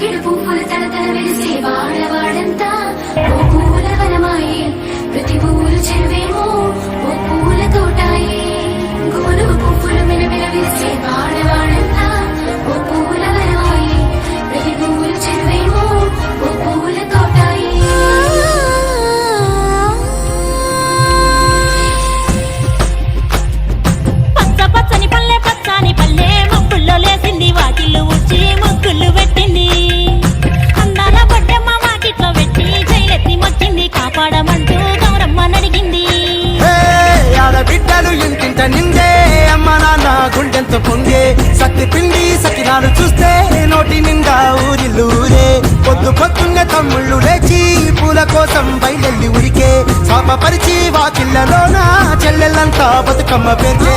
తంగిడు పువ్వులు తలతల వెలిసే వాడవాడంతా ఓ పువ్వుల వనమాయే ప్రతి పువ్వులు చెరువేమో ఓ పువ్వుల తోటాయే గునుగు పువ్వులు మెలమెల వెలిసే వాడవాడంతా ఓ పువ్వుల వనమాయే ప్రతి పువ్వులు చెరువేమో ఓ పువ్వుల తోటాయే పచ్చని పల్లె పచ్చని పల్లె మొక్కుల్లో లేసింది వాకిళ్ళు ఉచ్చి మొక్కులు పెట్టింది అందాల బొడ్డమ్మ వాకిట్లో పెట్టి జైలెత్తి మొచ్చింది కాపాడమంటూ గౌరమ్మ నడిగింది ఆడబిడ్డలు ఇంటింట నిందే అమ్మ నాన్న గుండెంత పొంగే సత్తి పిండి సకినాలు చూస్తే నోటి నిండా ఊరిల్లూరే పొద్దు పొద్దున్నే తమ్ముళ్ళు లేచి పూల కోసం బయలెల్లి ఉరికే శాపపరిచి వాకిళ్ళలోన చెల్లెళ్ళంతా బతుకమ్మ పేర్చే